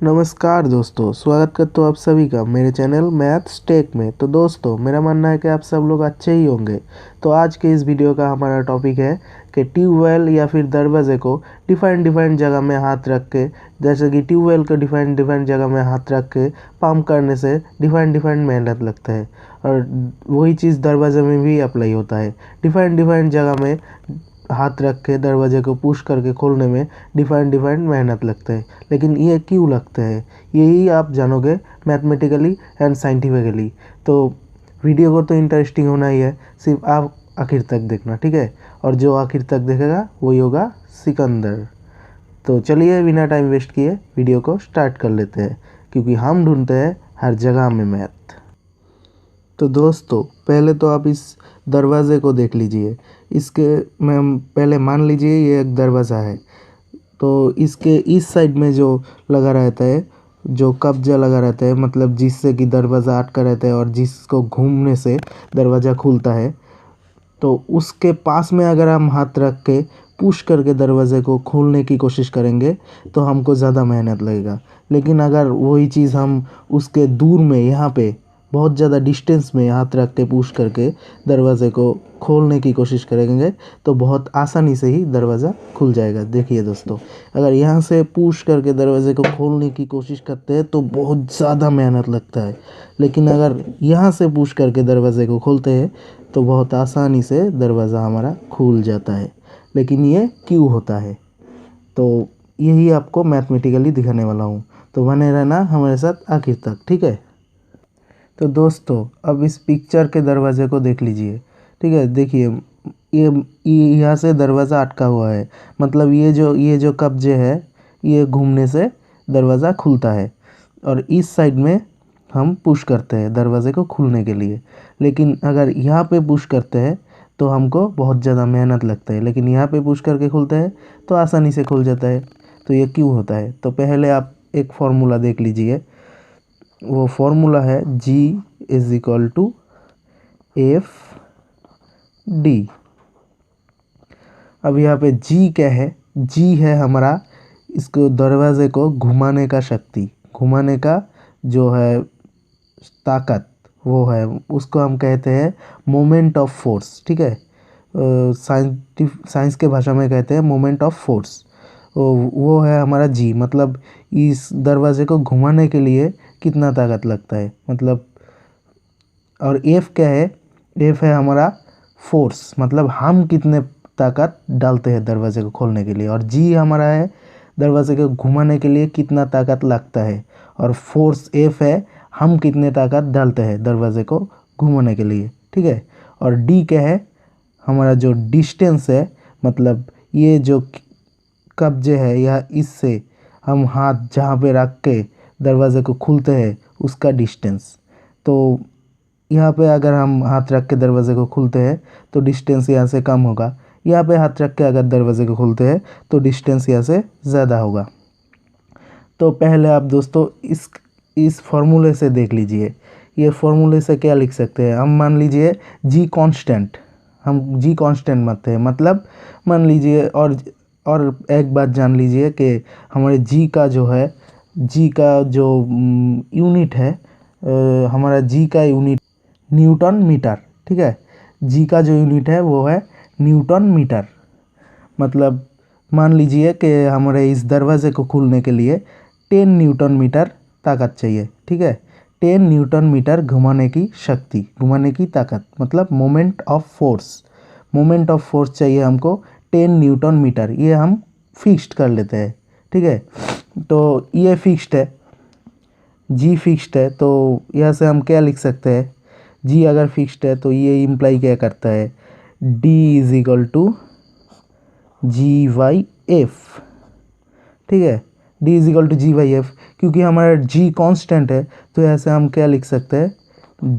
नमस्कार दोस्तों, स्वागत करता हूँ आप सभी का मेरे चैनल मैथ्स टेक में। तो दोस्तों, मेरा मानना है कि आप सब लोग अच्छे ही होंगे। तो आज के इस वीडियो का हमारा टॉपिक है कि ट्यूबवेल या फिर दरवाजे को डिफरेंट जगह में हाथ रख के, जैसे कि ट्यूबवेल को डिफरेंट जगह में हाथ रख के पंप करने से डिफरेंट मेहनत लगता है, और वही चीज़ दरवाजे में भी अप्लाई होता है। डिफरेंट जगह में हाथ रख के दरवाजे को पुश करके खोलने में डिफरेंट मेहनत लगता है। लेकिन ये क्यों लगता है, यही आप जानोगे मैथमेटिकली एंड साइंटिफिकली। तो वीडियो को तो इंटरेस्टिंग होना ही है, सिर्फ आप आखिर तक देखना, ठीक है। और जो आखिर तक देखेगा वही होगा सिकंदर। तो चलिए बिना टाइम वेस्ट किए वीडियो को स्टार्ट कर लेते हैं, क्योंकि हम ढूंढते हैं हर जगह में मैथ। तो दोस्तों, पहले तो आप इस दरवाज़े को देख लीजिए। इसके में पहले मान लीजिए ये एक दरवाज़ा है। तो इसके इस साइड में जो लगा रहता है, जो कब्जा लगा रहता है, मतलब जिससे कि दरवाज़ा अटका रहता है और जिसको घूमने से दरवाज़ा खुलता है, तो उसके पास में अगर हम हाथ रख के पुश करके दरवाज़े को खोलने की कोशिश करेंगे तो हमको ज़्यादा मेहनत लगेगा। लेकिन अगर वही चीज़ हम उसके दूर में, यहाँ पे बहुत ज़्यादा डिस्टेंस में हाथ रख के पुश करके दरवाज़े को खोलने की कोशिश करेंगे तो बहुत आसानी से ही दरवाज़ा खुल जाएगा। देखिए दोस्तों, अगर यहाँ से पुश करके दरवाज़े को खोलने की कोशिश करते हैं तो बहुत ज़्यादा मेहनत लगता है। लेकिन अगर यहाँ से पुश करके दरवाज़े को खोलते हैं तो बहुत आसानी से दरवाज़ा हमारा खुल जाता है। लेकिन ये क्यों होता है, तो यही आपको मैथमेटिकली दिखाने वाला हूँ। तो बने रहना हमारे साथ आखिर तक, ठीक है। तो दोस्तों, अब इस पिक्चर के दरवाजे को देख लीजिए, ठीक है। देखिए, ये यहाँ से दरवाज़ा अटका हुआ है, मतलब ये जो कब्जे है, ये घूमने से दरवाज़ा खुलता है। और इस साइड में हम पुश करते हैं दरवाज़े को खुलने के लिए। लेकिन अगर यहाँ पे पुश करते हैं तो हमको बहुत ज़्यादा मेहनत लगता है, लेकिन यहाँ पे पुश करके खुलते हैं तो आसानी से खुल जाता है। तो ये क्यों होता है, तो पहले आप एक फार्मूला देख लीजिए। वो फार्मूला है G is equal to F D. अब यहाँ पे G क्या है, G है हमारा इसको दरवाजे को घुमाने का शक्ति, घुमाने का जो है ताकत, वो है, उसको हम कहते हैं मोमेंट ऑफ फोर्स, ठीक है। साइंस के भाषा में कहते हैं मोमेंट ऑफ फोर्स। वो है हमारा G, मतलब इस दरवाजे को घुमाने के लिए कितना ताकत लगता है, मतलब। और F क्या है, F है हमारा फोर्स, मतलब हम कितने ताकत डालते हैं दरवाजे को खोलने के लिए। और G हमारा है दरवाजे को घुमाने के लिए कितना ताकत लगता है। और फोर्स F है हम कितने ताकत डालते हैं दरवाजे को घुमाने के लिए, ठीक है। और D क्या है, हमारा जो डिस्टेंस है, मतलब ये जो कब्जे है या इससे हम हाथ जहाँ पे रख के दरवाजे को खोलते हैं उसका डिस्टेंस। तो यहाँ पे अगर हम हाथ रख के दरवाजे को खोलते हैं तो डिस्टेंस यहाँ से कम होगा। यहाँ पे हाथ रख के अगर दरवाजे को खोलते हैं तो डिस्टेंस यहाँ से ज़्यादा होगा। तो पहले आप दोस्तों इस फॉर्मूले से देख लीजिए। ये फॉर्मूले से क्या लिख सकते हैं हम, मान लीजिए G कांस्टेंट, हम G कांस्टेंट मानते हैं, मतलब मान लीजिए। और एक बात जान लीजिए कि हमारे G का जो है, G का जो यूनिट है, हमारा G का यूनिट न्यूटन मीटर, ठीक है। G का जो यूनिट है वो है न्यूटन मीटर। मतलब मान लीजिए कि हमारे इस दरवाजे को खोलने के लिए 10 न्यूटन मीटर ताकत चाहिए, ठीक है। 10 न्यूटन मीटर घुमाने की शक्ति, घुमाने की ताकत, मतलब मोमेंट ऑफ फोर्स चाहिए हमको 10 न्यूटन मीटर। ये हम फिक्स्ड कर लेते हैं, ठीक है। तो ये फिक्स्ड है, G फिक्स्ड है, तो यहाँ से हम क्या लिख सकते हैं, G अगर फिक्स्ड है तो ये इम्प्लाई क्या करता है, D is equal to G/F, ठीक है। D is equal to G/F, क्योंकि हमारा G कांस्टेंट है तो ऐसे हम क्या लिख सकते हैं,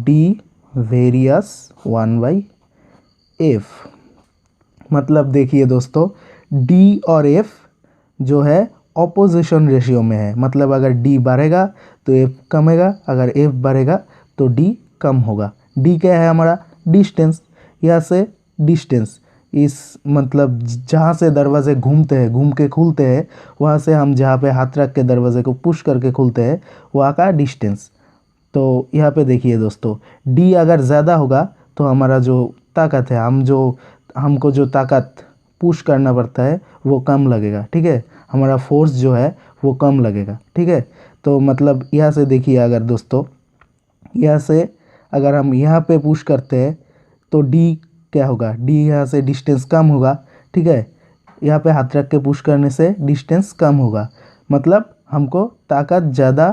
D वेरियस 1/F। मतलब देखिए दोस्तों, D और F जो है ऑपोजिशन रेशियो में है, मतलब अगर D बढ़ेगा तो F कमेगा, अगर F बढ़ेगा तो D कम होगा। D क्या है हमारा डिस्टेंस, यहाँ से डिस्टेंस, इस मतलब जहाँ से दरवाजे घूमते हैं, घूम के खुलते हैं, वहाँ से हम जहाँ पे हाथ रख के दरवाजे को पुश करके खुलते हैं वहाँ का डिस्टेंस। तो यहाँ पे देखिए दोस्तों, डी अगर ज़्यादा होगा तो हमारा जो ताकत है, हमको जो ताकत पुश करना पड़ता है वो कम लगेगा, ठीक है। हमारा फोर्स जो है वो कम लगेगा, ठीक है। तो मतलब यहाँ से देखिए, अगर दोस्तों यहाँ से अगर हम यहाँ पे पुश करते हैं तो डी क्या होगा, डी यहाँ से डिस्टेंस कम होगा, ठीक है। यहाँ पे हाथ रख के पुश करने से डिस्टेंस कम होगा, मतलब हमको ताकत ज़्यादा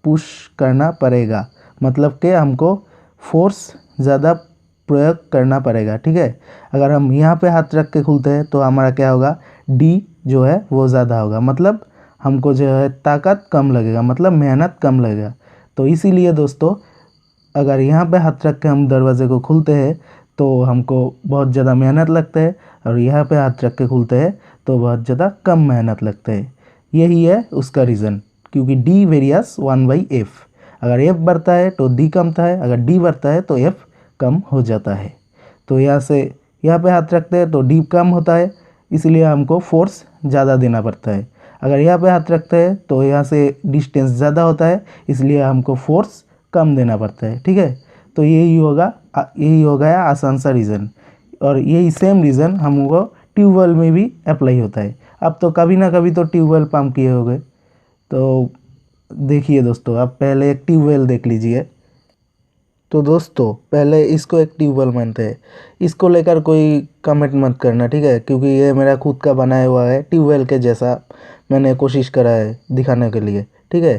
पुश करना पड़ेगा, मतलब कि हमको फोर्स ज़्यादा प्रयोग करना पड़ेगा, ठीक है। अगर हम यहाँ पे हाथ रख के खुलते हैं तो हमारा क्या होगा, डी जो है वो ज़्यादा होगा, मतलब हमको जो है ताकत कम लगेगा, मतलब मेहनत कम लगेगा। तो इसीलिए दोस्तों, अगर यहाँ पे हाथ रख के हम दरवाजे को खुलते हैं तो हमको बहुत ज़्यादा मेहनत लगता है, और यहाँ पे हाथ रख के खुलते हैं तो बहुत ज़्यादा कम मेहनत लगता है। यही है उसका रीज़न, क्योंकि डी वेरियस 1/f। अगर f बढ़ता है तो d कमता है, अगर d बढ़ता है तो f कम हो जाता है। तो यहाँ से यहाँ पे हाथ रखते हैं तो d कम होता है, इसलिए हमको फोर्स ज़्यादा देना पड़ता है। अगर यहाँ पे हाथ रखते हैं तो यहाँ से डिस्टेंस ज़्यादा होता है, इसलिए हमको फोर्स कम देना पड़ता है, ठीक है। तो यही हो गया आसान सा रीज़न, और यही सेम रीज़न हमको ट्यूबवेल में भी अप्लाई होता है। अब तो कभी ना कभी तो ट्यूबवेल पंप किए होंगे, तो देखिए दोस्तों, आप पहले एक ट्यूबवेल देख लीजिए। तो दोस्तों पहले इसको एक ट्यूबवेल मानते हैं, इसको लेकर कोई कमेंट मत करना, ठीक है, क्योंकि ये मेरा खुद का बनाया हुआ है, ट्यूबवेल के जैसा मैंने कोशिश करा है दिखाने के लिए, ठीक है।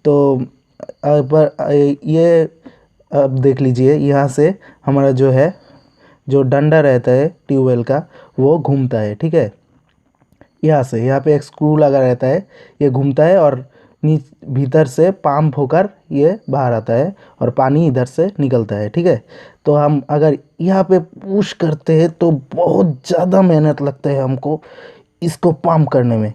तो ये अब देख लीजिए, यहाँ से हमारा जो है, जो डंडा रहता है ट्यूबवेल का वो घूमता है, ठीक है। यहाँ पे एक स्क्रू लगा रहता है, ये घूमता है और भीतर से पंप होकर ये बाहर आता है और पानी इधर से निकलता है, ठीक है। तो हम अगर यहाँ पे पुश करते हैं तो बहुत ज़्यादा मेहनत लगता है हमको इसको पंप करने में,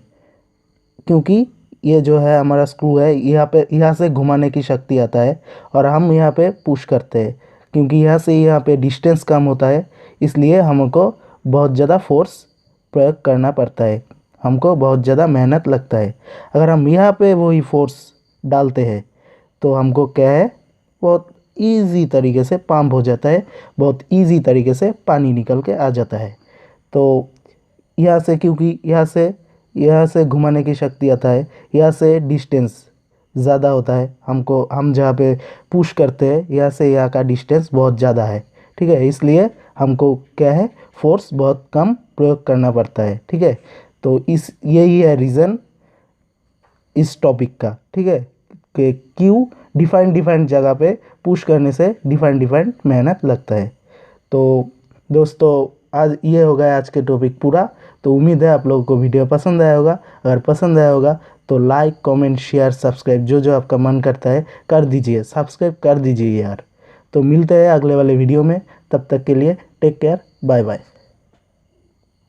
क्योंकि ये जो है हमारा स्क्रू है, यहाँ से घुमाने की शक्ति आता है, और हम यहाँ पे पुश करते हैं, क्योंकि यहाँ पे डिस्टेंस कम होता है, इसलिए हमको बहुत ज़्यादा फोर्स प्रयोग करना पड़ता है, हमको बहुत ज़्यादा मेहनत लगता है। अगर हम यहाँ पे वही फोर्स डालते हैं तो हमको क्या है, बहुत ईज़ी तरीके से पंप हो जाता है, बहुत ईज़ी तरीके से पानी निकल के आ जाता है। तो यहाँ से, क्योंकि यहाँ से घुमाने की शक्ति आता है, यहाँ से डिस्टेंस ज़्यादा होता है, हम जहाँ पे पुश करते हैं यहाँ से यहाँ का डिस्टेंस बहुत ज़्यादा है, ठीक है, इसलिए हमको क्या है, फोर्स बहुत कम प्रयोग करना पड़ता है, ठीक है। तो यही है रीज़न इस टॉपिक का, ठीक है, कि क्यों डिफरेंट जगह पे पुश करने से डिफरेंट मेहनत लगता है। तो दोस्तों आज ये हो गया आज के टॉपिक पूरा। तो उम्मीद है आप लोगों को वीडियो पसंद आया होगा। अगर पसंद आया होगा तो लाइक, कमेंट, शेयर, सब्सक्राइब जो आपका मन करता है कर दीजिए, सब्सक्राइब कर दीजिए यार। तो मिलते हैं अगले वाले वीडियो में, तब तक के लिए टेक केयर, बाय बाय।